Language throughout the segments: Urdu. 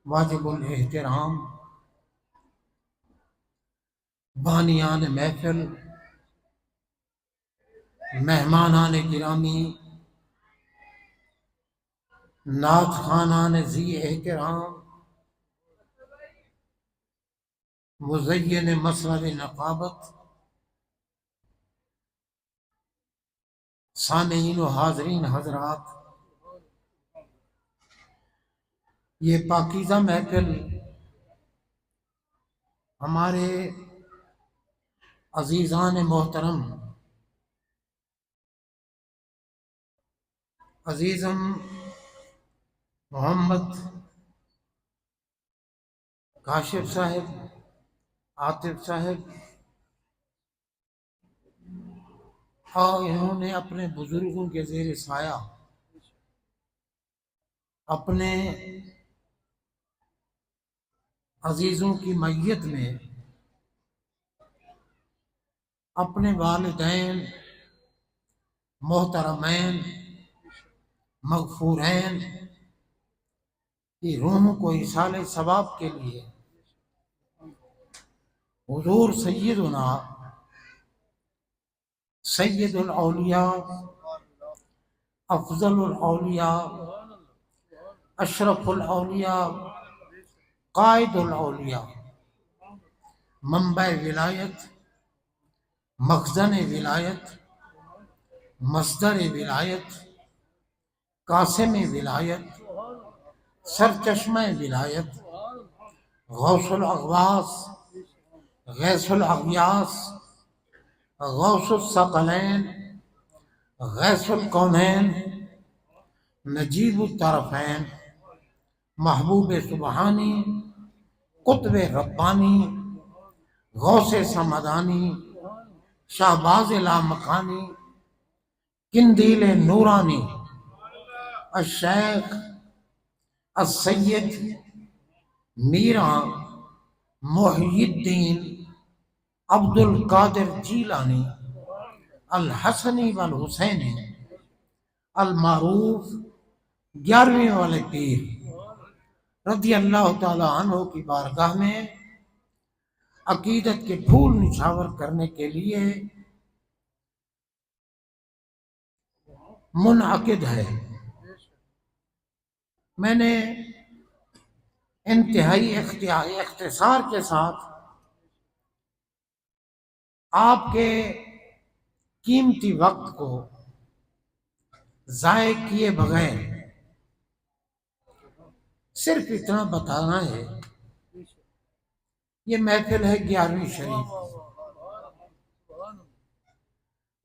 واجب الاحترام بانیان محفل، مہمانان گرامی، نعت خوانان ذی احترام، مزین مسند نقابت، سامعین و حاضرین حضرات، یہ پاکیزہ محفل ہمارے عزیزان محترم عزیزم محمد کاشف صاحب، عاطف صاحب، اور انہوں نے اپنے بزرگوں کے زیر سایہ اپنے عزیزوں کی میت میں اپنے والدین محترمین مغفورین کی روحوں کو ایصال ثواب کے لیے حضور سیدنا سید الاولیاء، افضل الاولیاء، اشرف الاولیاء، قائد الاولیاء، منبع ولایت، مخزن ولایت، مصدر ولایت، قاسم ولایت، سرچشمہ ولایت، غوث الاغواث، غیث الاغیاث، غوث الثقلین، غیث الکونین، نجیب الطرفین، محبوب سبحانی، قطب ربانی، غوث سمدانی، شہباز لامکانی، قندیل نورانی، الشیخ السید میراں محی الدین عبد القادر جیلانی الحسنی والحسینی المعروف 11ویں والے پیر رضی اللہ تعالی عنہ کی بارگاہ میں عقیدت کے پھول نچھاور کرنے کے لیے منعقد ہے۔ میں نے انتہائی اختصار کے ساتھ آپ کے قیمتی وقت کو ضائع کیے بغیر صرف اتنا بتانا ہے، یہ محفل ہے 11ویں شریف،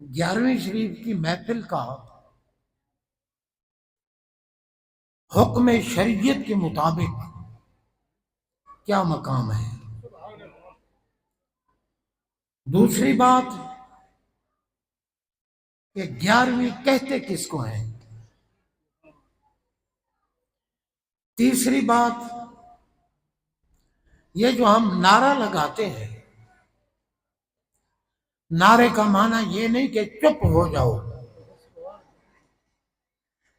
11ویں شریف کی محفل کا حکم شریعت کے مطابق کیا مقام ہے۔ دوسری بات کہ 11ویں کہتے کس کو ہیں۔ تیسری بات یہ جو ہم نعرہ لگاتے ہیں، نعرے کا معنی یہ نہیں کہ چپ ہو جاؤ،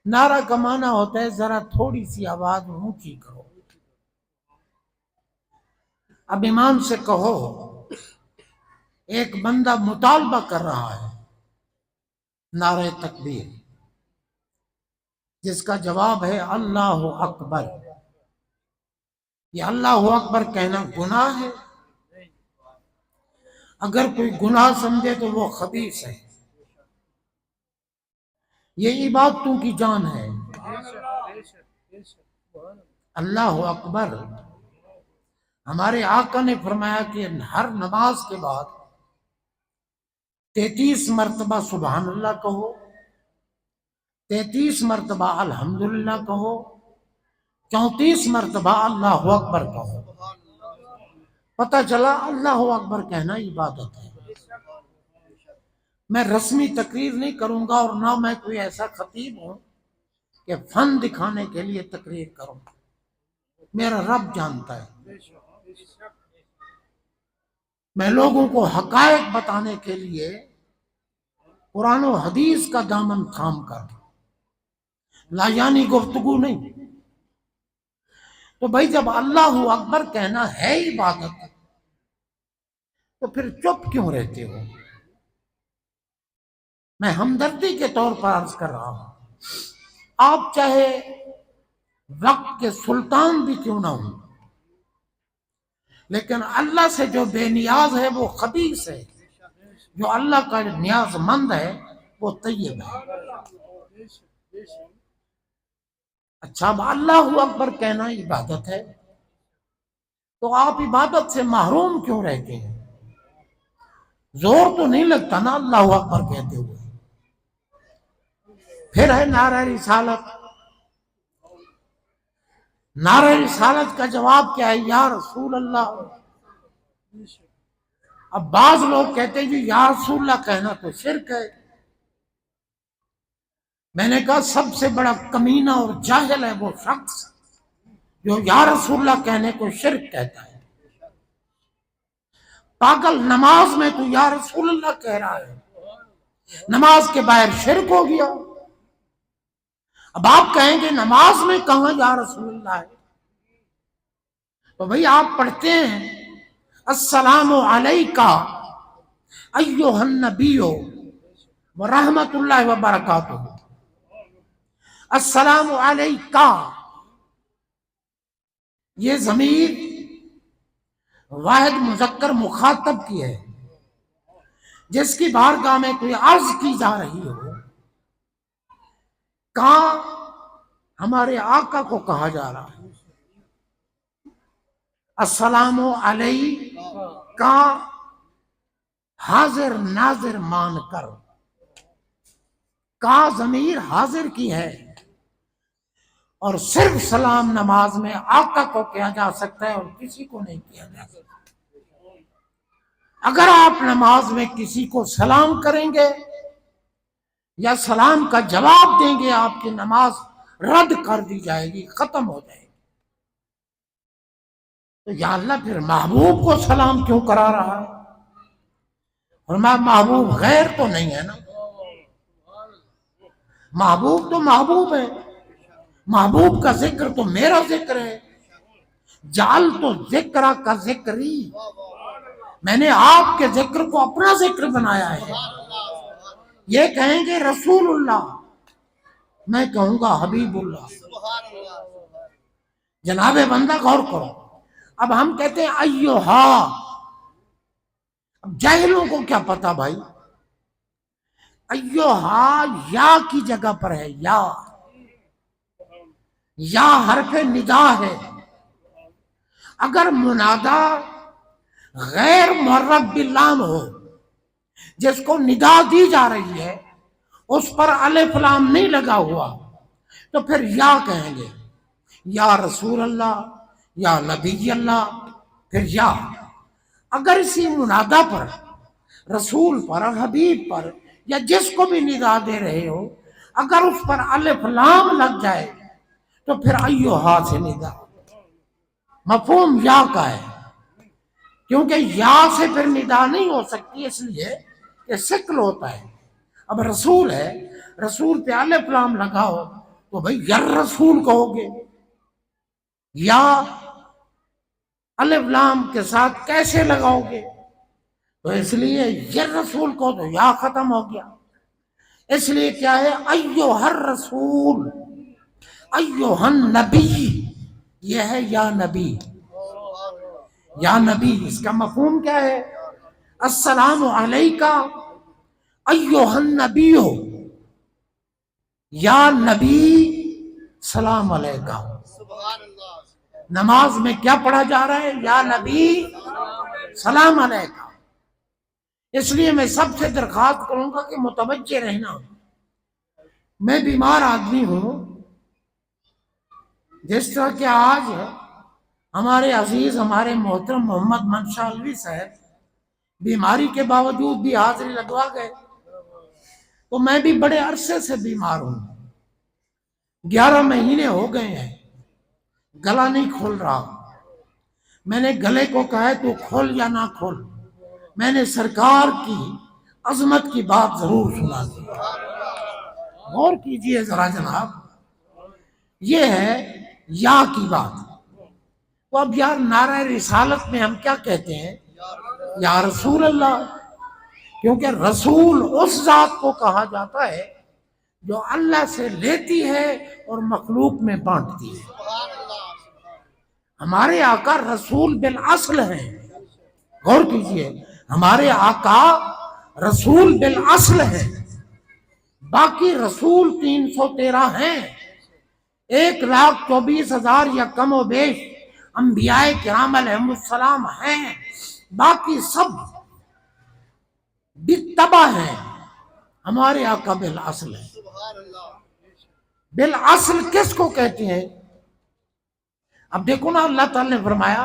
نعرہ کا معنی ہوتا ہے ذرا تھوڑی سی آواز اونچی کرو۔ اب امام سے کہو، ایک بندہ مطالبہ کر رہا ہے نعرہ تکبیر، جس کا جواب ہے اللہ اکبر، یہ اللہ اکبر کہنا گناہ ہے؟ اگر کوئی گناہ سمجھے تو وہ خبیث ہے، یہ عبادتوں کی جان ہے۔ اللہ اکبر، ہمارے آقا نے فرمایا کہ ہر نماز کے بعد 33 مرتبہ سبحان اللہ کہو، 33 مرتبہ الحمدللہ کہو، 34 مرتبہ اللہ اکبر کہو۔ پتہ چلا اللہ اکبر کہنا عبادت ہے۔ میں رسمی تقریر نہیں کروں گا، اور نہ میں کوئی ایسا خطیب ہوں کہ فن دکھانے کے لیے تقریر کروں، میرا رب جانتا ہے۔ میں لوگوں کو حقائق بتانے کے لیے قرآن و حدیث کا دامن تھام کر لایانی گفتگو نہیں، تو بھائی جب اللہ اکبر کہنا ہے عبادت تو پھر چپ کیوں رہتے ہو؟ میں ہمدردی کے طور پر عرض کر رہا ہوں، آپ چاہے وقت کے سلطان بھی کیوں نہ ہوں، لیکن اللہ سے جو بے نیاز ہے وہ خبیث ہے، جو اللہ کا نیاز مند ہے وہ طیب ہے۔ اچھا، اب اللہ اکبر کہنا عبادت ہے تو آپ عبادت سے محروم کیوں رہتے ہیں؟ زور تو نہیں لگتا نا اللہ اکبر کہتے ہوئے؟ پھر ہے نعرہ رسالت۔ نعرہ رسالت کا جواب کیا ہے؟ یا رسول اللہ۔ اب بعض لوگ کہتے ہیں جی یا رسول اللہ کہنا تو شرک ہے۔ میں نے کہا سب سے بڑا کمینہ اور جاہل ہے وہ شخص جو یا رسول اللہ کہنے کو شرک کہتا ہے۔ پاگل، نماز میں تو یا رسول اللہ کہہ رہا ہے، نماز کے باہر شرک ہو گیا۔ اب آپ کہیں گے نماز میں کہاں یا رسول اللہ ہے؟ تو بھئی آپ پڑھتے ہیں السلام علیکہ ایھا النبی ورحمۃ اللہ وبرکاتہ۔ السلام علیکہ، یہ ضمیر واحد مذکر مخاطب کی ہے، جس کی بارگاہ میں کوئی عرض کی جا رہی ہو۔ کہاں؟ ہمارے آقا کو کہا جا رہا ہے السلام علیکہ، حاضر ناظر مان کر۔ کا ضمیر حاضر کی ہے، اور صرف سلام نماز میں آقا کو کیا جا سکتا ہے اور کسی کو نہیں کیا جا سکتا۔ اگر آپ نماز میں کسی کو سلام کریں گے یا سلام کا جواب دیں گے، آپ کی نماز رد کر دی جائے گی، ختم ہو جائے گی۔ تو یا اللہ پھر محبوب کو سلام کیوں کرا رہا ہے؟ اور محبوب غیر تو نہیں ہے نا، محبوب تو محبوب ہے۔ محبوب کا ذکر تو میرا ذکر ہے، جعل تو ذکر کا ذکری، میں نے آپ کے ذکر کو اپنا ذکر بنایا ہے۔ یہ کہیں گے رسول اللہ، میں کہوں گا حبیب اللہ۔ جناب بندہ غور کرو، اب ہم کہتے ہیں ایھا، اب جاہلوں کو کیا پتا بھائی؟ ایھا یا کی جگہ پر ہے، یا حرف ندا ہے۔ اگر منادا غیر معرف باللام ہو، جس کو ندا دی جا رہی ہے اس پر الف لام نہیں لگا ہوا، تو پھر یا کہیں گے، یا رسول اللہ، یا نبی اللہ، پھر یا۔ اگر اسی منادا پر، رسول پر، حبیب پر، یا جس کو بھی ندا دے رہے ہو، اگر اس پر الف لام لگ جائے تو پھر ایھا سے ندا۔ مفہوم یا کا ہے، کیونکہ یا سے پھر ندا نہیں ہو سکتی، اس لیے کہ شکل ہوتا ہے۔ اب رسول ہے، رسول پہ الف لام لگا ہو تو بھئی یر رسول کہو گے، یا الف لام کے ساتھ کیسے لگاؤ گے؟ تو اس لیے یر رسول کو تو یا ختم ہو گیا۔ اس لیے کیا ہے؟ ایھا الرسول، ایھا النبی، یہ ہے یا نبی۔ یا نبی، اس کا مفہوم کیا ہے؟ السلام علیکہ ایھا النبی، یا نبی سلام علیکہ۔ نماز میں کیا پڑھا جا رہا ہے؟ یا نبی سلام علیکہ۔ اس لیے میں سب سے درخواست کروں گا کہ متوجہ رہنا۔ میں بیمار آدمی ہوں، جس طرح کہ آج ہمارے عزیز، ہمارے محترم محمد منشا الوی صاحب بیماری کے باوجود بھی حاضری لگوا گئے، تو میں بھی بڑے عرصے سے بیمار ہوں، 11 مہینے ہو گئے ہیں، گلا نہیں کھول رہا۔ میں نے گلے کو کہا ہے تو کھول یا نہ کھول، میں نے سرکار کی عظمت کی بات ضرور سنا دی۔ غور کیجئے ذرا جناب، یہ ہے یا کی بات۔ تو اب یار نعرہ رسالت میں ہم کیا کہتے ہیں؟ یا رسول اللہ، کیونکہ رسول اس ذات کو کہا جاتا ہے جو اللہ سے لیتی ہے اور مخلوق میں بانٹتی ہے۔ ہمارے آقا رسول بالاصل ہیں، غور کیجئے، ہمارے آقا رسول بالاصل ہیں، باقی رسول 313 ہیں، 1,24,000 یا کم و بیش انبیاء کرام علیہم السلام ہیں، باقی سب بتبع ہیں، ہمارے آقا بالاصل ہیں۔ بالاصل کس کو کہتے ہیں؟ اب دیکھو نا، اللہ تعالی نے فرمایا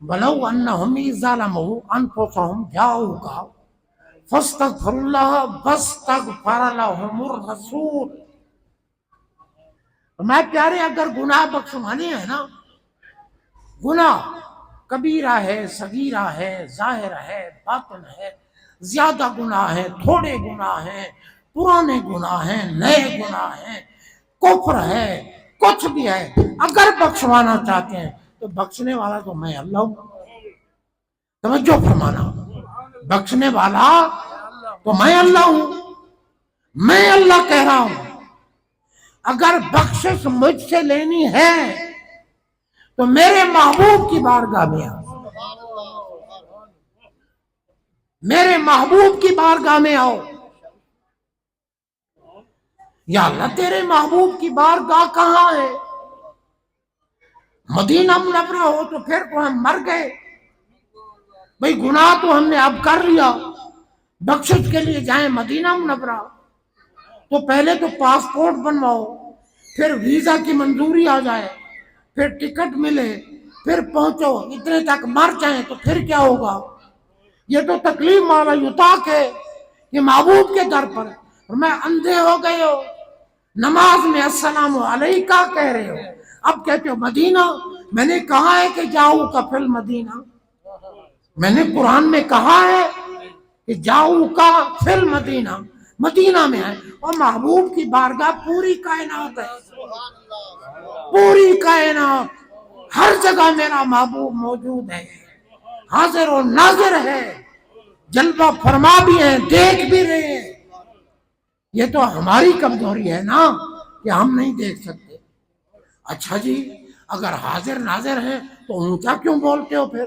وَلَوْ أَنَّهُمْ إِذْ ظَلَمُوا أَنفُسَهُمْ جَاءُوكَ فَاسْتَغْفَرُوا اللَّهَ وَاسْتَغْفَرَ لَهُمُ الرَّسُولُ۔ میں پیارے، اگر گناہ بخشوانے ہیں نا، گناہ کبیرہ ہے، صغیرہ ہے، ظاہر ہے، باطن ہے، زیادہ گناہ ہے، تھوڑے گناہ ہیں، پرانے گناہ ہیں، نئے گناہ ہیں، کفر ہے، کچھ بھی ہے، اگر بخشوانا چاہتے ہیں تو بخشنے والا تو میں اللہ ہوں۔ توجہ فرمانا، بخشنے والا تو میں اللہ ہوں، میں اللہ کہہ رہا ہوں۔ اگر بخشش مجھ سے لینی ہے تو میرے محبوب کی بارگاہ میں آؤ، میرے محبوب کی بارگاہ میں آؤ۔ یا اللہ، تیرے محبوب کی بارگاہ کہاں ہے؟ مدینہ منورہ ہو تو پھر تو ہم مر گئے بھئی، گناہ تو ہم نے اب کر لیا، بخشش کے لیے جائیں مدینہ منورہ تو پہلے تو پاسپورٹ بنواؤ، پھر ویزا کی منظوری آ جائے، پھر ٹکٹ ملے، پھر پہنچو، اتنے تک مر جائیں تو پھر کیا ہوگا؟ یہ تو تکلیف والا یطاق ہے کہ محبوب کے در پر میں اندھے ہو گئے ہو، نماز میں السلام علیکہ کہہ رہے ہو، اب کہتے ہو مدینہ۔ میں نے کہا ہے کہ جاؤ کا فی المدینہ، میں نے قرآن میں کہا ہے کہ جاؤ کا فی المدینہ، مدینہ میں ہے، اور محبوب کی بارگاہ پوری کائنات ہے، پوری کائنات، ہر جگہ میرا محبوب موجود ہے، حاضر و ناظر ہے، جلوہ فرما بھی ہیں، دیکھ بھی رہے ہیں۔ یہ تو ہماری کمزوری ہے نا کہ ہم نہیں دیکھ سکتے۔ اچھا جی، اگر حاضر ناظر ہیں تو اونچا کیوں بولتے ہو پھر؟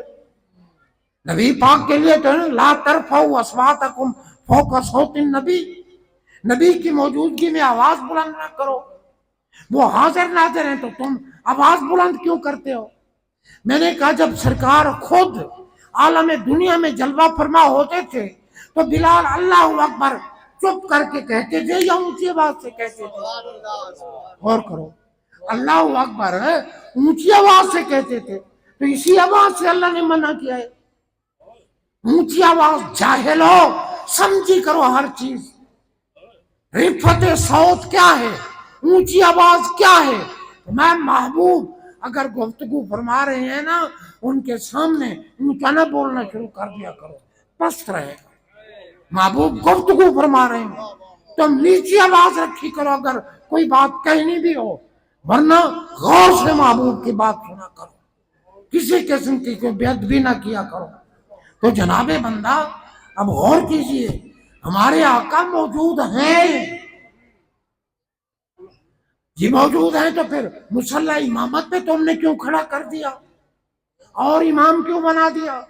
نبی پاک کے لیے تو لا ترفعوا اصواتکم فوق صوت النبی، نبی کی موجودگی میں آواز بلند نہ کرو۔ وہ حاضر ناظر ہیں تو تم آواز بلند کیوں کرتے ہو؟ میں نے کہا جب سرکار خود عالم دنیا میں جلوہ فرما ہوتے تھے تو بلال اللہ اکبر چپ کر کے کہتے تھے یا اونچی آواز سے کہتے تھے؟ غور کرو، اللہ اکبر اونچی آواز سے کہتے تھے، تو اسی آواز سے اللہ نے منع کیا ہے۔ اونچی آواز، جاہلو، سمجھی کرو ہر چیز، رفعت صوت کیا ہے، اونچی آواز کیا ہے۔ میں محبوب اگر گفتگو فرما رہے ہیں نا، ان کے سامنے اونچا نہ بولنا شروع کر دیا کرو، پست رہے گا۔ محبوب گفتگو فرما رہے ہیں، تم نیچی آواز رکھی کرو اگر کوئی بات کہنی بھی ہو، ورنہ غور سے محبوب کی بات سنا کرو، کسی قسم کی کوئی بے ادبی نہ کیا کرو۔ تو جناب بندہ، اب غور کیجئے، ہمارے آقا موجود ہیں، جی موجود ہیں، تو پھر مصلی امامت پہ تم نے کیوں کھڑا کر دیا اور امام کیوں بنا دیا؟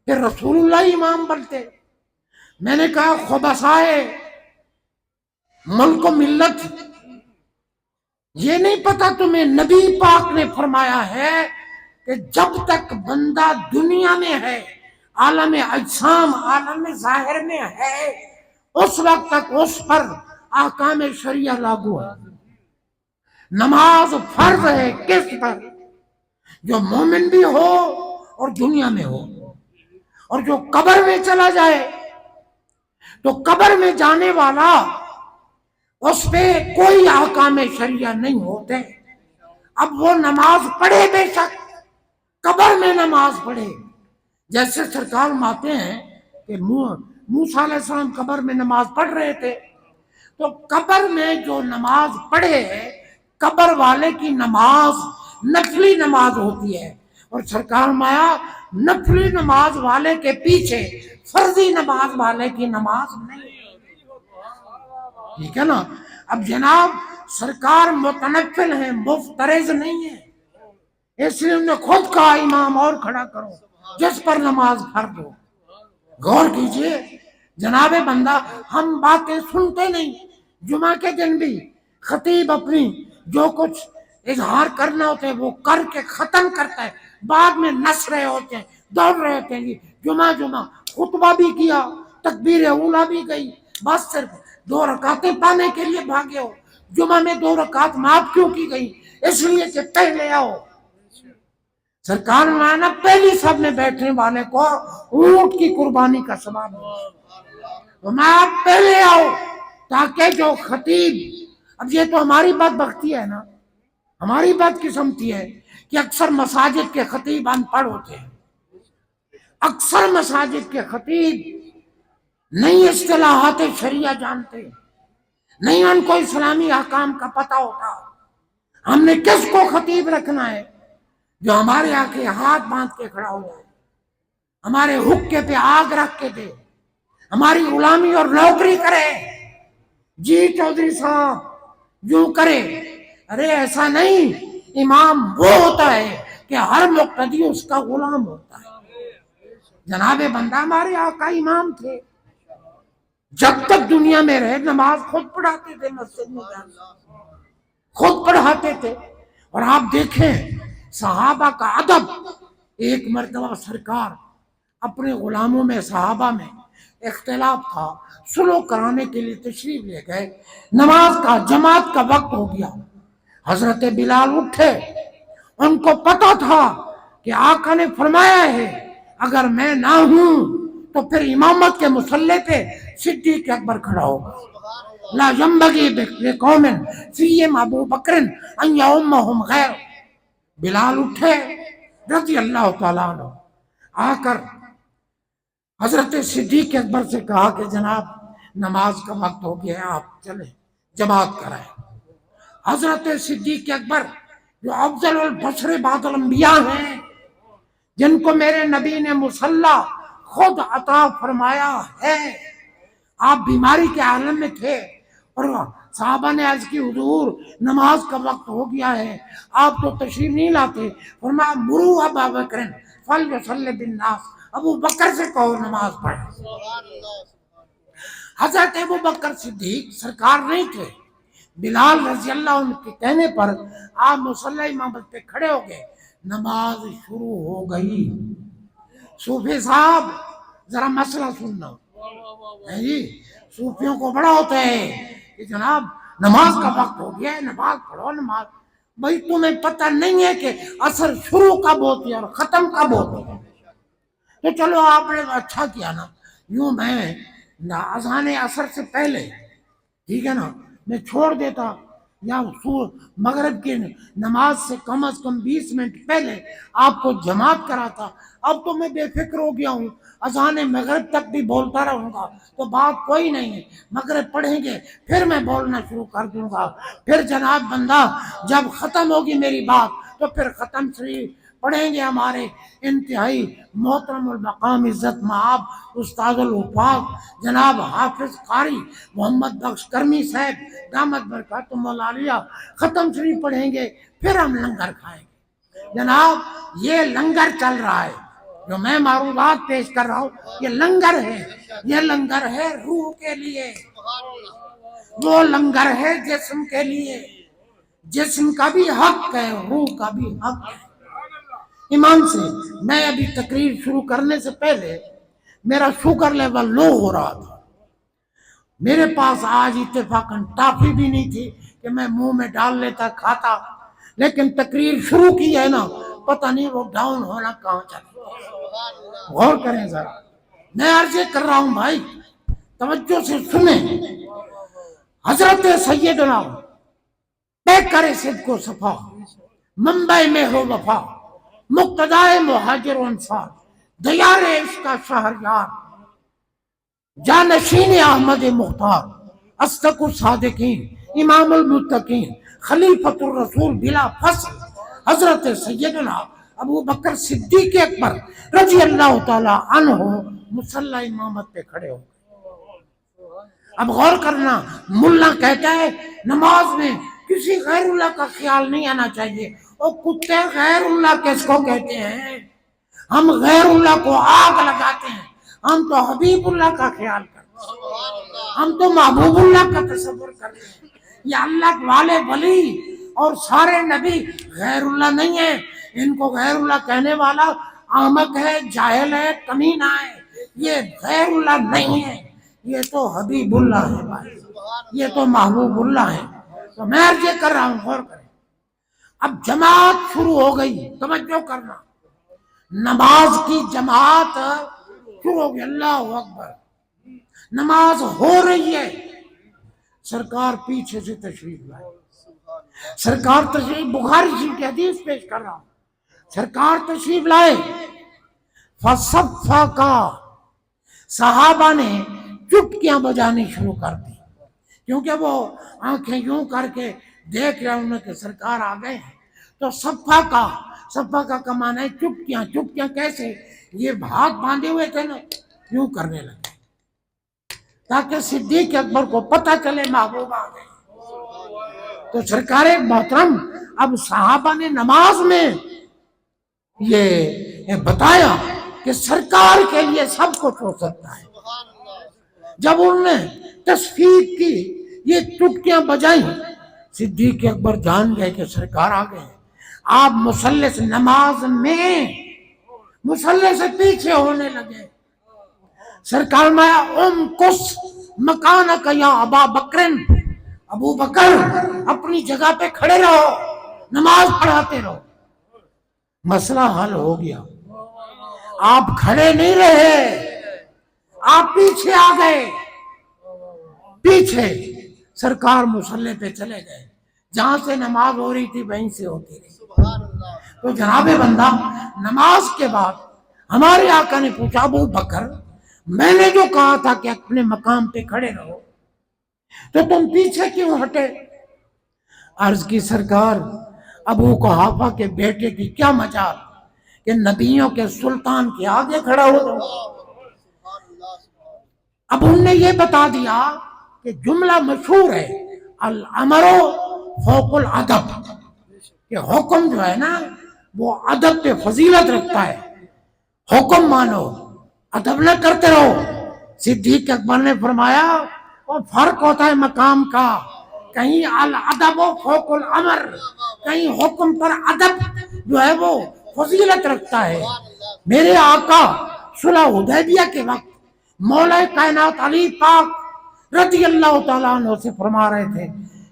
پھر رسول اللہ امام بنتے۔ میں نے کہا خبثائے ملک و ملت، یہ نہیں پتا تمہیں نبی پاک نے فرمایا ہے کہ جب تک بندہ دنیا میں ہے، عالم اجسام، عالم ظاہر میں ہے، اس وقت تک اس پر احکام شریعہ لاگو ہے۔ نماز فرض ہے کس پر؟ جو مومن بھی ہو اور دنیا میں ہو، اور جو قبر میں چلا جائے تو قبر میں جانے والا اس پہ کوئی احکام شریعہ نہیں ہوتے۔ اب وہ نماز پڑھے، بے شک قبر میں نماز پڑھے، جیسے سرکار ماتے ہیں کہ موسیٰ علیہ السلام قبر میں نماز پڑھ رہے تھے، تو قبر میں جو نماز پڑھے، قبر والے کی نماز نفلی نماز ہوتی ہے، اور سرکار مایا نفلی نماز والے کے پیچھے فرضی نماز والے کی نماز نہیں، ٹھیک ہے نا۔ اب جناب سرکار متنفل ہیں، مفترض نہیں ہے، اس لیے انہوں نے خود کہا امام اور کھڑا کرو جس پر نماز فرض ہو۔ غور کیجئے جناب بندہ، ہم باتیں سنتے نہیں۔ جمعہ کے دن بھی خطیب اپنی جو کچھ اظہار کرنا ہوتا ہے وہ کر کے ختم کرتا ہے، بعد میں نس رہے ہوتے ہیں، دوڑ رہے ہوتے ہیں، جمعہ خطبہ بھی کیا، تکبیر اولیٰ بھی گئی، بس صرف 2 رکعتیں پانے کے لیے بھاگے ہو۔ جمعہ میں 2 رکعت معاف کیوں کی گئی؟ اس لیے کہ پہلے آؤ۔ سرکار نے پہلی صف میں بیٹھنے والے کو اونٹ کی قربانی کا ثواب تو میں آپ پہلے آؤ، تاکہ جو خطیب، اب یہ تو ہماری بدبختی ہے نا، ہماری بدقسمتی ہے کہ اکثر مساجد کے خطیب ان پڑھ ہوتے ہیں، اکثر مساجد کے خطیب نہیں اصطلاحات شریعہ جانتے، نہیں ان کو اسلامی احکام کا پتہ ہوتا۔ ہم نے کس کو خطیب رکھنا ہے؟ جو ہمارے آگے ہاتھ باندھ کے کھڑا ہو جائے، ہمارے حقے پہ آگ رکھ کے دے، ہماری غلامی اور نوکری کرے۔ جی چودھری صاحب یوں کرے، ارے ایسا نہیں، امام وہ ہوتا ہے کہ ہر مقتدی اس کا غلام ہوتا ہے۔ جناب بندہ ہمارے آقا امام تھے، جب تک دنیا میں رہے نماز خود پڑھاتے تھے، مسجد میں خود پڑھاتے تھے۔ اور آپ دیکھیں صحابہ کا ادب، ایک مرتبہ سرکار اپنے غلاموں میں صحابہ میں اختلاف تھا، صلح کرانے کے لیے تشریف لے گئے، نماز کا جماعت کا وقت ہو گیا، حضرت بلال اٹھے، ان کو پتا تھا کہ آقا نے فرمایا ہے اگر میں نہ ہوں تو پھر امامت کے مصلی پہ صدیق اکبر کھڑا ہوگا، لا ينبغي لقوم فيهم ابو بکر ان يؤمهم غیر۔ بلال اٹھے رضی اللہ تعالیٰ عنہ، آ کر حضرت صدیق اکبر سے کہا کہ جناب نماز کا وقت ہو گیا ہے، آپ چلیں جماعت کرائیں۔ حضرت صدیق اکبر جو افضل البشر بعد الانبیاء ہیں، جن کو میرے نبی نے مصلی خود عطا فرمایا ہے، آپ بیماری کے عالم میں تھے اور صحابہ نے عرض کی حضور نماز کا وقت ہو گیا ہے، آپ تو تشریف نہیں لاتے، فرمایا مروا ابا بکر فلیصلی بالناس، ابو بکر سے کہو نماز پڑھے۔ حضرت ابو بکر صدیق سرکار نہیں تھے، بلال رضی اللہ عنہ کے کہنے پر آپ مصلی امامت پہ کھڑے ہو گئے، نماز شروع ہو گئی۔ صوفی صاحب ذرا مسئلہ سننا جی، صوفیوں کو بڑا ہوتا ہے کہ جناب نماز کا وقت ہو گیا ہے، نماز پڑھو نماز۔ بھائی تمہیں پتہ نہیں ہے کہ اثر شروع کب ہوتی ہے اور ختم کب ہوتی ہے؟ تو چلو آپ نے اچھا کیا نا، یوں میں اذان عصر سے پہلے، ٹھیک ہے نا، میں چھوڑ دیتا یا مغرب کی نماز سے کم از کم 20 منٹ پہلے آپ کو جماعت کراتا۔ اب تو میں بے فکر ہو گیا ہوں، اذان مغرب تک بھی بولتا رہوں گا تو بات کوئی نہیں ہے، مغرب پڑھیں گے پھر میں بولنا شروع کر دوں گا، پھر جناب بندہ جب ختم ہوگی میری بات تو پھر ختم شریف پڑھیں گے ہمارے انتہائی محترم المقام عزت مآب استاد الحفاظ جناب حافظ قاری محمد بخش کرمی صاحب دامت برکاتہم العالیہ، ختم شریف پڑھیں گے، پھر ہم لنگر کھائیں گے۔ جناب یہ لنگر چل رہا ہے، جو میں معروضات پیش کر رہا ہوں یہ لنگر ہے، یہ لنگر ہے روح کے لیے، وہ لنگر ہے جسم کے لیے، جسم کا بھی حق ہے، روح کا بھی حق ہے۔ ایمان سے میں ابھی تقریر شروع کرنے سے پہلے میرا شوگر لیول لو ہو رہا تھا، میرے پاس آج اتفاقاً ٹافی بھی نہیں تھی کہ میں منہ میں ڈال لیتا کھاتا، لیکن تقریر شروع کی ہے نا، پتہ نہیں وہ ڈاؤن ہونا کہاں چلا۔ غور کریں ذرا، میں عرض کر رہا ہوں بھائی توجہ سے سنیں، حضرت سیدنا پیکر صدق و صفا، منبع مہر و وفا، مقتدائے مہاجر و انصار، دیار عشق کا شہریار، جانشین احمد مختار، اصدق الصادقین، امام المتقین، خلیفۃ الرسول بلا فصل، حضرت سیدنا ابو بکر صدیق اکبر رضی اللہ تعالی عنہ مصلی امامت پہ کھڑے ہو. اب غور کرنا، ملا کہتا ہے نماز میں کسی غیر اللہ کا خیال نہیں آنا چاہیے. اور کتے غیر اللہ کس کو کہتے ہیں؟ ہم غیر اللہ کو آگ لگاتے ہیں. ہم تو حبیب اللہ کا خیال کرتے ہیں، ہم تو محبوب اللہ کا تصور کرتے ہیں. یہ اللہ والے ولی اور سارے نبی غیر اللہ نہیں ہیں. ان کو غیر اللہ کہنے والا احمق ہے، جاہل ہے، کمینہ ہے. یہ غیر اللہ نہیں ہے، یہ تو حبیب اللہ ہے بھائی، یہ تو محبوب اللہ ہے. تو میں عرض کر رہا ہوں، غور کریں. اب جماعت شروع ہو گئی، توجہ کرنا، نماز کی جماعت شروع ہو گئی. اللہ اکبر، نماز ہو رہی ہے. سرکار پیچھے سے تشریف لائے. سرکار تشریف، بخاری شریف کی حدیث پیش کر رہا ہوں. سرکار تشریف لائے، فصفا کا صحابہ نے چٹکیاں بجانی شروع کر دی، کیونکہ وہ آنکھیں یوں کر کے دیکھ رہے انہیں کہ سرکار آ گئے ہیں. تو صفا کا معنی ہے چٹکیاں. چٹکیاں کیسے؟ یہ ہاتھ باندھے ہوئے تھے نا، یوں کرنے لگے تاکہ صدیق اکبر کو پتہ چلے محبوب آ گئے. تو سرکار محترم، اب صحابہ نے نماز میں یہ بتایا کہ سرکار کے لیے سب کچھ ہو سکتا ہے. جب انہوں نے تصفیق کی، یہ چٹکیاں بجائیں، صدیق اکبر جان گئے کہ سرکار آ گئے. آپ مصلی سے نماز میں مصلی سے پیچھے ہونے لگے. سرکار میں کس مکانک یا ابا بکرن، ابو بکر اپنی جگہ پہ کھڑے رہو، نماز پڑھاتے رہو. مسئلہ حل ہو گیا. آپ کھڑے نہیں رہے، آپ پیچھے آ گئے. پیچھے سرکار مصلی پہ چلے گئے، جہاں سے نماز ہو رہی تھی وہیں سے ہوتی رہی. تو جناب بندہ، نماز کے بعد ہمارے آقا نے پوچھا ابو بکر، میں نے جو کہا تھا کہ اپنے مقام پہ کھڑے رہو، تو تم پیچھے کیوں ہٹے؟ عرض کی سرکار، ابو قحافہ کے بیٹے کی کیا مجال کہ نبیوں کے سلطان کے آگے کھڑا ہو جاؤ. اب انہوں نے یہ بتا دیا کہ جملہ مشہور ہے، الامر فوق الادب، کہ حکم جو ہے نا وہ ادب پہ فضیلت رکھتا ہے. حکم مانو، ادب نہ کرتے رہو. صدیق اکبر نے فرمایا وہ فرق ہوتا ہے مقام کا، کہیں الادب فوق الامر، کہیں حکم پر ادب جو ہے وہ فضیلت رکھتا ہے. میرے آقا صلح حدیبیہ کے وقت مولا کائنات علی پاک رضی اللہ تعالیٰ عنہ سے فرما رہے تھے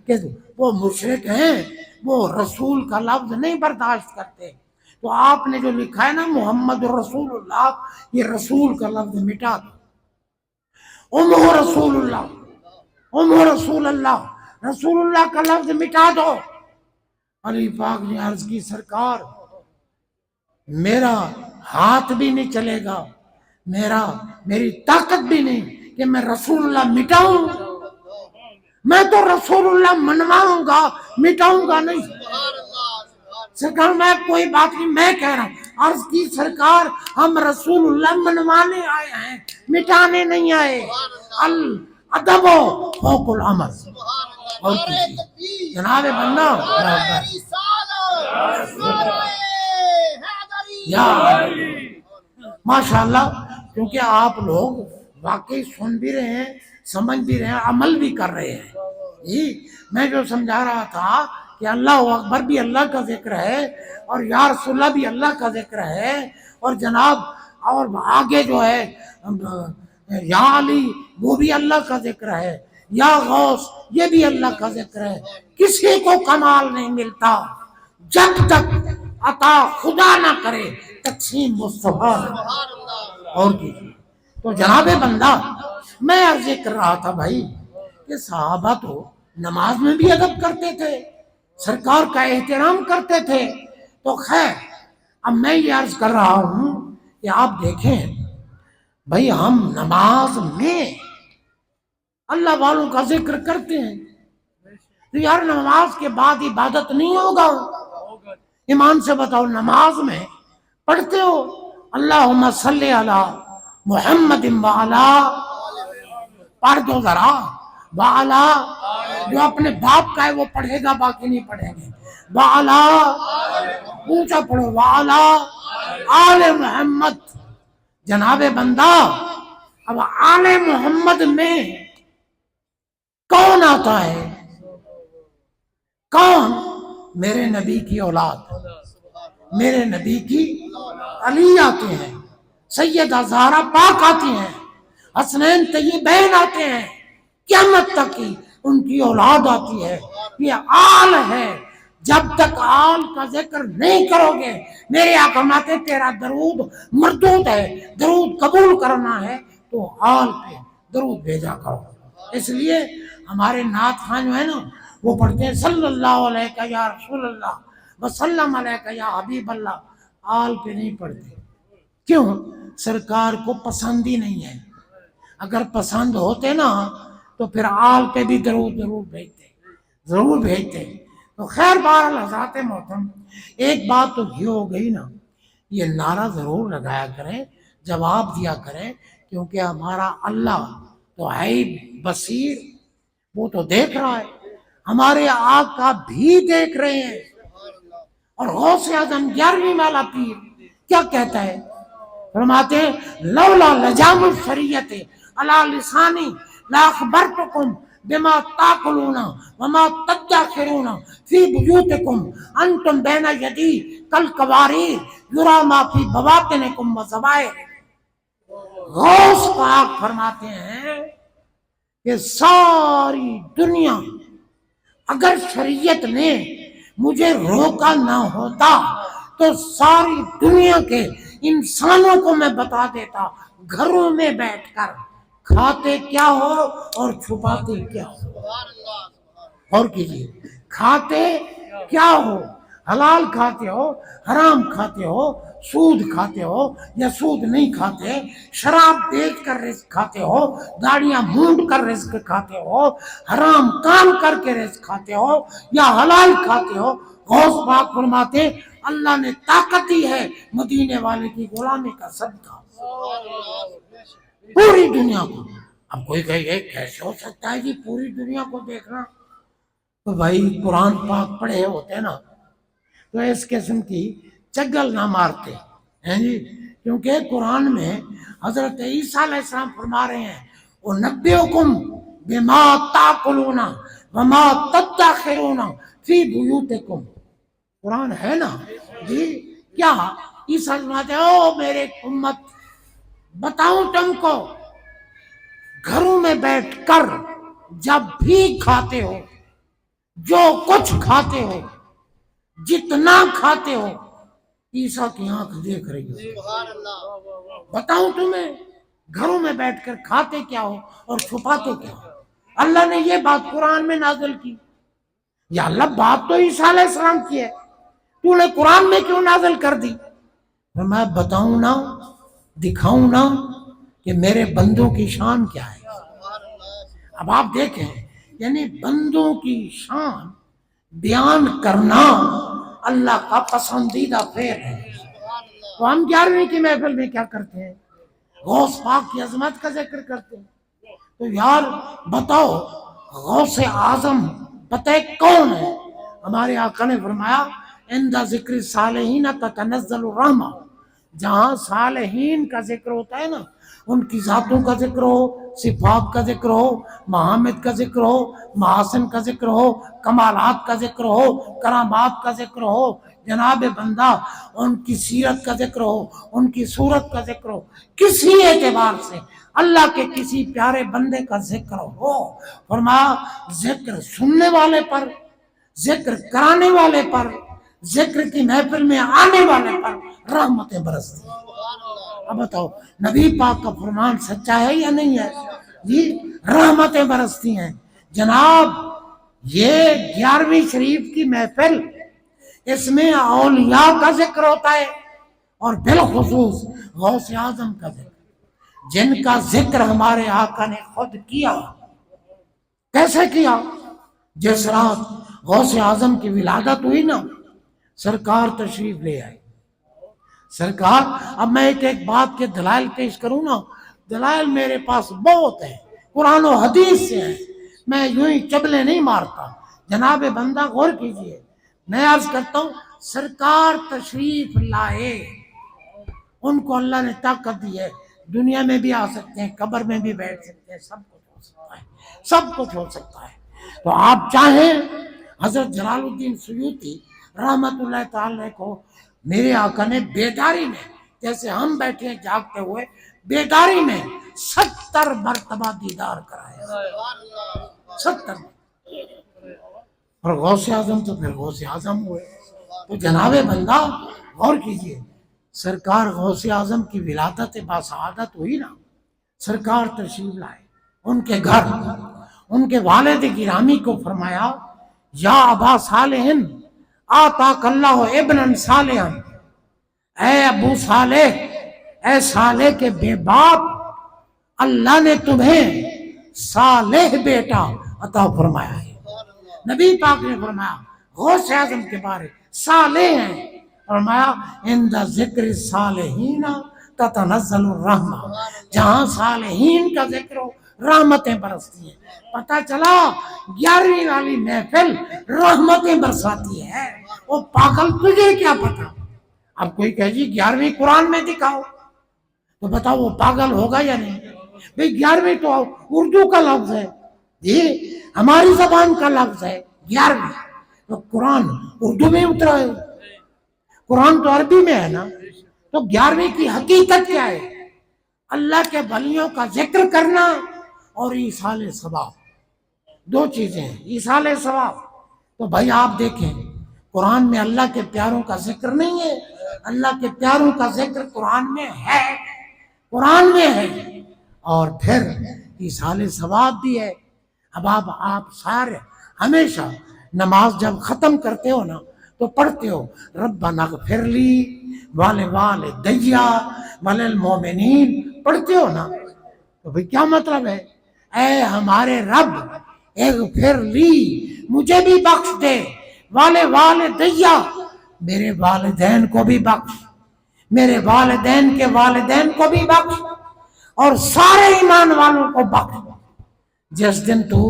کہ وہ مشرک ہیں، وہ رسول کا لفظ نہیں برداشت کرتے. تو آپ نے جو لکھا ہے نا محمد رسول اللہ، یہ رسول کا لفظ مٹا دو. امہ رسول اللہ، امہ رسول اللہ، رسول اللہ کا لفظ مٹا دو. علی پاک نے عرض کی سرکار، میرا ہاتھ بھی نہیں چلے گا، میری طاقت بھی نہیں کہ میں رسول اللہ مٹاؤں. میں تو رسول اللہ منواؤں گا، مٹاؤں گا نہیں. سرکار میں کوئی بات نہیں، میں کہہ رہا ہوں. عرض کی سرکار، ہم رسول اللہ منوانے آئے ہیں، مٹانے نہیں آئے. الادب فوق الامر. اور جناب بندہ ماشاء اللہ، کیونکہ آپ لوگ واقعی سن بھی رہے ہیں، سمجھ بھی رہے ہیں، عمل بھی کر رہے ہیں. میں جو سمجھا رہا تھا کہ اللہ اکبر بھی اللہ کا ذکر ہے، اور یا رسول اللہ بھی اللہ کا ذکر ہے، اور جناب اور آگے جو ہے یا علی وہ بھی اللہ کا ذکر ہے، یا غوث یہ بھی اللہ کا ذکر ہے. کسی کو کمال نہیں ملتا جب تک عطا خدا نہ کرے تقسیم مصطفیٰ. اور کیجیے. تو جناب بندہ، میں عرض کر رہا تھا بھائی کہ صحابہ تو نماز میں بھی ادب کرتے تھے، سرکار کا احترام کرتے تھے. تو خیر، اب میں یہ عرض کر رہا ہوں کہ آپ دیکھیں بھائی، ہم نماز میں اللہ والوں کا ذکر کرتے ہیں، تو یار نماز کے بعد عبادت نہیں ہوگا؟ ایمان سے بتاؤ، نماز میں پڑھتے ہو اللہم صلی علی محمد وعلا، پڑھ دو ذرا وعلا، جو اپنے باپ کا ہے وہ پڑھے گا، باقی نہیں پڑھیں گے. وعلا، اونچا پڑھو، وعلا آل محمد. جناب بندہ اب آل محمد میں کون آتا ہے؟ کون؟ میرے نبی کی اولاد، میرے نبی کی علی آتے ہیں، سیدہ زہرا پاک آتی ہیں، حسنین طیبین آتے ہیں، قیامت تک کی ان کی اولاد آتی ہے. یہ آل ہے. جب تک آل کا ذکر نہیں کرو گے، میرے آقا فرماتے ہیں تیرا درود مردود ہے. درود قبول کرنا ہے تو آل پہ درود بھیجا کرو. اس لیے ہمارے نعت خواں جو ہے نا وہ پڑھتے ہیں صلی اللہ علیہ یا رسول اللہ وسلم علیہ یا حبیب اللہ. آل پہ نہیں پڑھتے. کیوں؟ سرکار کو پسند ہی نہیں ہے. اگر پسند ہوتے نا تو پھر آل پہ بھی درود ضرور بھیجتے. تو خیر بہرحال حضرات محترم، ایک بات تو یہ ہو گئی نا، یہ نعرہ ضرور لگایا کریں، جواب دیا کریں، کیونکہ ہمارا اللہ تو ہے ہی بصیر، وہ تو دیکھ رہا ہے. ہمارے آقا بھی دیکھ رہے ہیں. اور غوث اعظم 11ویں والا پیر کیا کہتا ہے؟ فرماتے ہیں لولا لجام الشریعت علی لسانی لاخبرتکم بما تاکلون وما تدخرون فی بیوتکم انتم بین یدی کالقواریر یرا ما فی بواطنکم وزوائر. غوث پاک فرماتے ہیں کہ ساری دنیا اگر شریعت نے مجھے روکا نہ ہوتا تو ساری دنیا کے انسانوں کو میں بتا دیتا گھروں میں بیٹھ کر کھاتے کیا ہو اور چھپاتے کیا ہو. اور کیجیے، کھاتے کیا ہو، حلال کھاتے ہو، حرام کھاتے ہو، سود کھاتے ہو یا سود نہیں کھاتے، شراب بیچ کر رزق کھاتے ہو، گاڑیاں مونڈ کر رزق کھاتے ہو، حرام کام کر کے رزق کھاتے ہو یا حلال کھاتے ہو. غوث پاک فرماتے اللہ نے طاقت دی ہے مدینے والے کی غلامی کا صدقہ پوری دنیا کو. اب کوئی کہے یہ کیسے ہو سکتا ہے جی پوری دنیا کو دیکھنا؟ تو بھائی قرآن پاک پڑھے ہوتے نا تو اس قسم کی چگل نہ مارتے ہیں جی. کیونکہ قرآن میں حضرت عیسیٰ علیہ السلام فرما رہے ہیں وَنَبِّئُكُم بِمَا تَأْكُلُونَ وَمَا تَدَّخِرُونَ فِي بُيُوتِكُم. قرآن ہے نا جی. کیا عیسیٰ فرماتے ہیں او میرے امت بتاؤں تم کو، گھروں میں بیٹھ کر جب بھی کھاتے ہو، جو کچھ کھاتے ہو، جتنا کھاتے ہو، عیسیٰ کی آنکھ دیکھ رہی ہو. بتاؤں تمہیں گھروں میں بیٹھ کر کھاتے کیا ہو اور چھپاتے کیا ہو. اللہ نے یہ بات قرآن میں نازل کی. یا اللہ بات تو عیسیٰ علیہ السلام کی ہے، تو نے قرآن میں کیوں نازل کر دی؟ میں بتاؤں نا، دکھاؤں نا کہ میرے بندوں کی شان کیا ہے. اب آپ دیکھیں یعنی بندوں کی شان بیان کرنا اللہ کا پسندیدہ فعل ہے. تو ہم 11ویں کی محفل میں کیا کرتے ہیں؟ غوث پاک کی عظمت کا ذکر کرتے ہیں. تو یار بتاؤ غوث اعظم بتائے کون ہے؟ ہمارے آقا نے فرمایا عند ذکر صالحین تتنزل الرحمہ. جہاں صالحین کا ذکر ہوتا ہے نا، ان کی ذاتوں کا ذکر ہو، صفات کا ذکر ہو، محامد کا ذکر ہو، محاسن کا ذکر ہو، کمالات کا ذکر ہو، کرامات کا ذکر ہو، جناب بندہ ان کی سیرت کا ذکر ہو، ان کی صورت کا ذکر ہو، کسی اعتبار سے اللہ کے کسی پیارے بندے کا ذکر ہو، فرمایا ذکر سننے والے پر، ذکر کرانے والے پر، ذکر کی محفل میں آنے والے پر رحمتیں برستی. اب بتاؤ نبی پاک کا فرمان سچا ہے یا نہیں ہے جی؟ رحمتیں برستی ہیں. جناب یہ 11ویں شریف کی محفل، اس میں اولیاء کا ذکر ہوتا ہے اور بالخصوص غوث اعظم کا ذکر، جن کا ذکر ہمارے آقا نے خود کیا. کیسے کیا؟ جس رات غوث اعظم کی ولادت ہوئی نا، سرکار تشریف لے آئے. سرکار اب میں ایک بات کے دلائل پیش کروں نا، دلائل میرے پاس بہت ہے، قرآن و حدیث سے ہے، میں یوں ہی چبلے نہیں مارتا۔ جناب بندہ غور کیجئے، میں عرض کرتا ہوں سرکار تشریف لائے، ان کو اللہ نے طاقت دی ہے، دنیا میں بھی آ سکتے ہیں، قبر میں بھی بیٹھ سکتے ہیں، سب کچھ ہو سکتا ہے، سب کچھ ہو سکتا ہے۔ تو آپ چاہیں حضرت جلال الدین سیوطی رحمت اللہ تعالی کو میرے آقا نے بیداری میں، جیسے ہم بیٹھے ہیں جاگتے ہوئے، بیداری میں 70 مرتبہ دیدار کرایا، 70۔ اور غوث اعظم تو پھر غوث اعظم ہوئے۔ تو جناب بندہ غور کیجئے، سرکار غوث اعظم کی ولادت باسعادت ہوئی نا، سرکار تشریف لائے ان کے گھر، ان کے والد گرامی کو فرمایا یا ابا صالح آتاک اللہ ابنا صالحا، اے ابو صالح، اے صالح کے بے باپ، اللہ نے تمہیں صالح بیٹا عطا فرمایا ہے۔ نبی پاک نے فرمایا غوث اعظم کے بارے صالح ہیں، فرمایا عند ذکر الصالحین تتنزل الرحمہ، جہاں صالحین کا ذکر ہو رحمتیں برستی ہیں۔ پتہ چلا 11ویں والی محفل رحمتیں برساتی ہے۔ وہ پاگل تجھے کیا پتا؟ اب کوئی کہے جی 11ویں قرآن میں دکھاؤ، تو بتاؤ وہ پاگل ہوگا یا نہیں؟ بھئی 11ویں تو اردو کا لفظ ہے جی، ہماری زبان کا لفظ ہے 11ویں، تو قرآن اردو میں اترا ہے، قرآن تو عربی میں ہے نا، تو 11ویں کی حقیقت کیا ہے؟ اللہ کے ولیوں کا ذکر کرنا اور ایصال ثواب، دو چیزیں ہیں، ایصال ثواب۔ تو بھائی آپ دیکھیں قرآن میں اللہ کے پیاروں کا ذکر نہیں ہے، اللہ کے پیاروں کا ذکر قرآن میں ہے، قرآن میں ہے، اور پھر ایصال ثواب بھی ہے۔ اب آپ سارے ہمیشہ نماز جب ختم کرتے ہو نا تو پڑھتے ہو ربنا اغفر لی ولوالدی وللمؤمنین، پڑھتے ہو نا، تو بھئی کیا مطلب ہے؟ اے ہمارے رب اغفر لی، مجھے بھی بخش دے، ولوالدی، میرے والدین کو بھی بخش، میرے والدین کے والدین کو بھی بخش، اور سارے ایمان والوں کو بخش۔ جس دن تو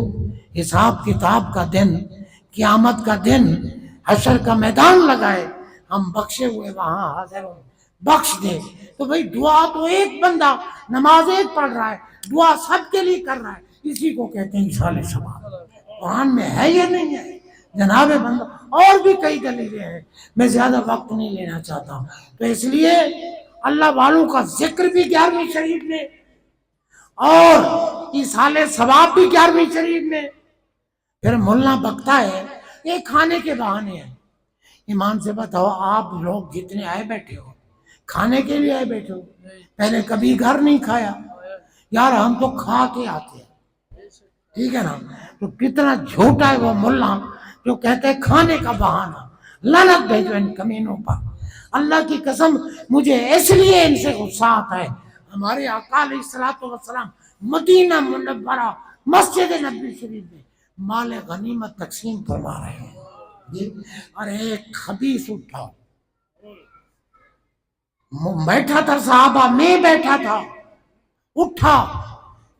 حساب کتاب کا دن، قیامت کا دن، حشر کا میدان لگائے، ہم بخشے ہوئے وہاں حاضر ہوں، بخش دے۔ تو بھئی دعا تو ایک بندہ نماز ایک پڑھ رہا ہے، دعا سب کے لیے کر رہا ہے، اسی کو کہتے ہیں ایصال ثواب۔ قرآن میں ہے یہ نہیں ہے جناب بندہ، اور بھی کئی دلیلیں ہیں، میں زیادہ وقت نہیں لینا چاہتا۔ تو اس لیے اللہ والوں کا ذکر بھی 11ویں شریف میں، اور ایصال ثواب بھی 11ویں شریف میں۔ پھر ملنا بکتا ہے یہ کھانے کے بہانے ہیں۔ ایمان سے بتاؤ آپ لوگ جتنے آئے بیٹھے ہو کھانے کے لیے آئے بیٹھے ہو، پہلے کبھی گھر نہیں کھایا؟ یار ہم تو کھا کے آتے ہیں، ٹھیک ہے نا؟ تو کتنا جھوٹا ہے وہ ملا جو کہتے ہیں کھانے کا بہانہ، لعنت بھیجو ان کمینوں پر۔ اللہ کی قسم مجھے اس لیے ان سے غصہ آتا ہے، ہمارے آقا علیہ الصلوۃ والسلام مدینہ منورہ مسجد نبوی شریف میں مال غنیمت تقسیم فرما رہے ہیں جی، اور ایک خبیث اٹھا، بیٹھا تھا صحابہ میں بیٹھا تھا، اٹھا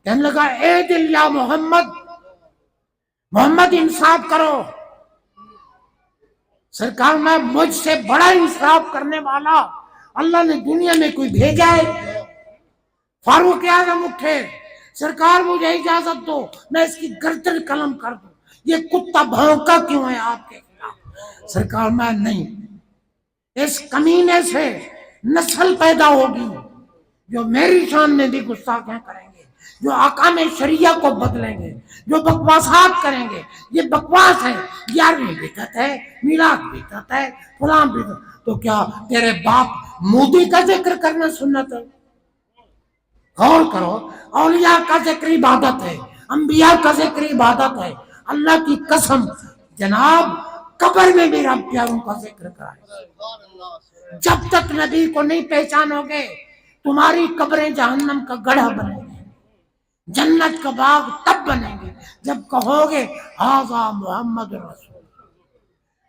کہنے لگا اے دل یا محمد، محمد انصاف کرو۔ سرکار میں مجھ سے بڑا انصاف کرنے والا اللہ نے دنیا میں کوئی بھیجا ہے؟ فاروق اعظم اٹھے، سرکار مجھے اجازت دو میں اس کی گردن قلم کر دوں، یہ کتا بھونکا کیوں ہے آپ کے خلاف؟ سرکار میں نہیں، اس کمینے سے نسل پیدا ہوگی جو میری شان میں بھی گستاخیاں کریں گے، جو احکام شریعہ کو بدلیں گے، جو بکواسات کریں گے۔ یہ بکواس ہے، 11ویں بدعت ہے، میلاد بدعت ہے، فلاں بدعت۔ تو کیا تیرے باپ مودی کا ذکر کرنا سنت ہے؟ غور کرو، اولیاء کا ذکر عبادت ہے، انبیاء کا ذکر عبادت ہے۔ اللہ کی قسم جناب قبر میں بھی رب پیاروں کا ذکر کرائے، جب تک نبی کو نہیں پہچانو گے تمہاری قبریں جہنم کا گڑھا بنیں گے، جنت کا باغ تب بنیں گے جب کہو گے ھذا محمد رسول،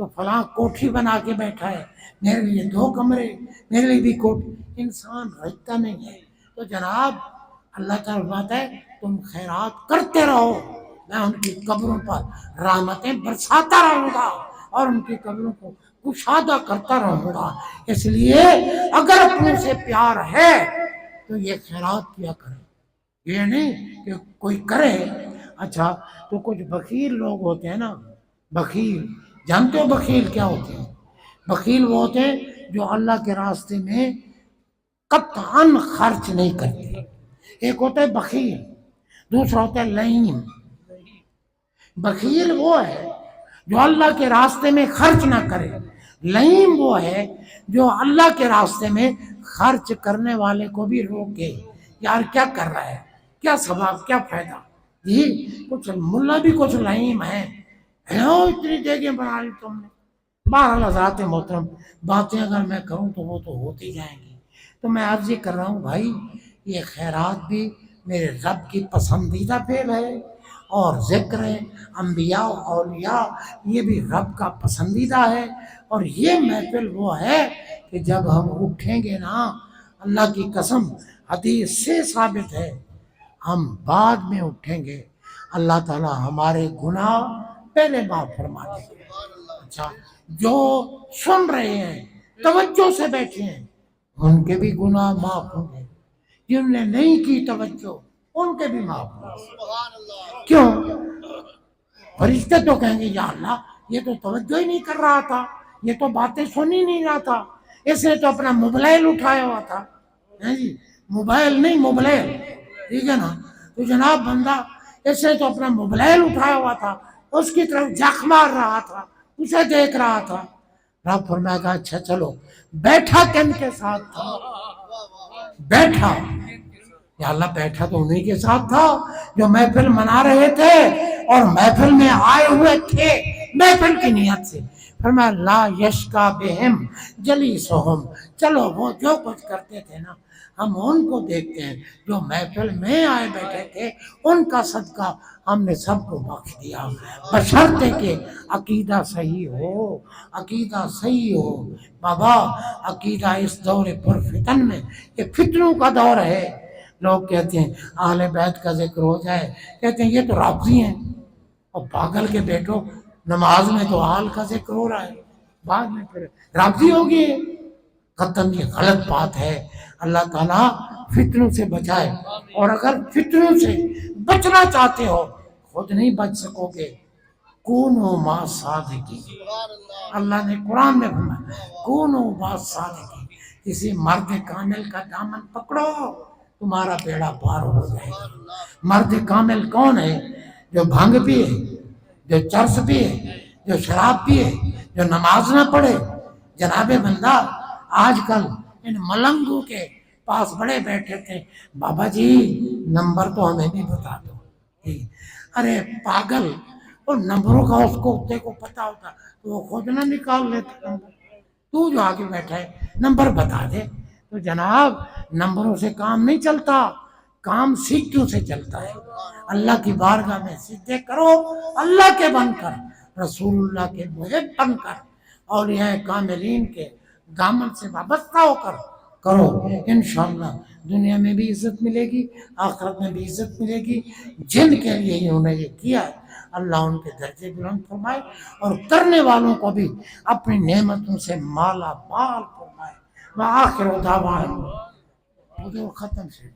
تو فلاں کوٹھی بنا کے بیٹھا ہے، میرے لیے 2 کمرے، میرے لیے بھی کوٹھی. انسان رہتا نہیں ہے. تو جناب اللہ تعالیٰ بات ہے تم خیرات کرتے رہو، میں ان کی قبروں پر رحمتیں برساتا رہوں گا اور ان کی قبروں کو کشادہ کرتا رہوں گا. اس لیے اگر اپنے سے پیار ہے تو یہ خیرات کیا کرے. یہ نہیں کہ کوئی کرے. اچھا تو کچھ بخیل لوگ ہوتے ہیں نا، بخیل جانتے ہو بخیل کیا ہوتے ہیں؟ بخیل وہ ہوتے ہیں جو اللہ کے راستے میں قطعاً خرچ نہیں کرتے. ایک ہوتا ہے بخیل، دوسرا ہوتا ہے لعین. بخیل وہ ہے جو اللہ کے راستے میں خرچ نہ کرے، لعین وہ ہے جو اللہ کے راستے میں خرچ کرنے والے کو بھی روکے. یار کیا کر رہا ہے، کیا ثواب، کیا فائدہ. جی کچھ ملا بھی کچھ لعین ہیں، اتنی جگہ بنا لی تم نے. بہرحال حضرات محترم، باتیں اگر میں کروں تو وہ تو ہوتی جائیں گی. تو میں عرض یہ کر رہا ہوں بھائی، یہ خیرات بھی میرے رب کی پسندیدہ فعل ہے، اور ذکر انبیاء و اولیاء یہ بھی رب کا پسندیدہ ہے. اور یہ محفل وہ ہے کہ جب ہم اٹھیں گے نا، اللہ کی قسم حدیث سے ثابت ہے، ہم بعد میں اٹھیں گے اللہ تعالیٰ ہمارے گناہ پہلے معاف فرما دیں گے. اچھا جو سن رہے ہیں توجہ سے بیٹھے ہیں ان کے بھی گناہ معاف ہوں گے، جن نے نہیں کی توجہ ان کے بھی معاف ہوں گے. کیوں؟ فرشتے تو کہیں گے یا اللہ یہ تو توجہ ہی نہیں کر رہا تھا، یہ تو باتیں سن ہی نہیں رہا تھا، اس نے تو اپنا موبائل اٹھایا ہوا تھا. جی موبائل نہیں، موبائل، ٹھیک ہے نا. تو جناب بندہ اس نے تو اپنا موبائل اٹھایا ہوا تھا، اس کی طرف جھک مار رہا تھا، اسے دیکھ رہا تھا. رب فرمائے گا اچھا چلو، بیٹھا کن کے ساتھ تھا؟ بیٹھا یا اللہ بیٹھا تو انہیں کے ساتھ تھا جو محفل منا رہے تھے اور محفل میں آئے ہوئے تھے محفل کی نیت سے. فرمایا لا یشکا بہم جلیسہم، چلو وہ جو کچھ کرتے تھے نا ہم ان کو دیکھتے ہیں، جو محفل میں آئے بیٹھے تھے ان کا صدقہ ہم نے سب کو بخش دیا، بشرطے کہ عقیدہ صحیح ہو. عقیدہ صحیح ہو بابا. عقیدہ اس دور پر فتن میں، یہ فتنوں کا دور ہے. لوگ کہتے ہیں اہل بیت کا ذکر ہو جائے کہتے ہیں یہ تو رافضی ہیں. اور پاگل کے بیٹو، نماز میں تو آل کا ذکر ہو رہا ہے، بعد میں پھر رافضی ہوگی. قطعاً یہ غلط بات ہے. اللہ تعالیٰ فتنوں سے بچائے، اور اگر فتنوں سے بچنا چاہتے ہو خود نہیں بچ سکو گے. کونوا مع صادقین، اللہ نے قرآن میں فرمایا کونوا مع صادقین، کسی مرد کامل کا دامن پکڑو تمہارا بیڑا پار ہو جائے گا. مرد کامل کون ہے؟ جو بھنگ پیے، جو چرس پیے، جو شراب پیے، جو نماز نہ پڑھے. جناب بندہ آج کل ان ملنگوں کے پاس بڑے بیٹھے تھے، بابا جی نمبر تو ہمیں بھی بتا دو. ارے پاگل، اور نمبروں کا اس کو پتا ہوتا تو وہ خود نہ نکال لیتا نمبر. تو جو آگے بیٹھا ہے نمبر بتا دے. تو جناب نمبروں سے کام نہیں چلتا، کام سیکھوں سے چلتا ہے. اللہ کی بارگاہ میں سجدے کرو اللہ کے بن کر، رسول اللہ کے محب بن کر، اولیاء کاملین کے دامن سے وابستہ ہو کر کرو. انشاءاللہ دنیا میں بھی عزت ملے گی، آخرت میں بھی عزت ملے گی. جن کے لیے انہوں نے یہ کیا ہے اللہ ان کے درجے بلند فرمائے، اور کرنے والوں کو بھی اپنی نعمتوں سے مالا مال فرمائے. وآخر دعوانا ختم سے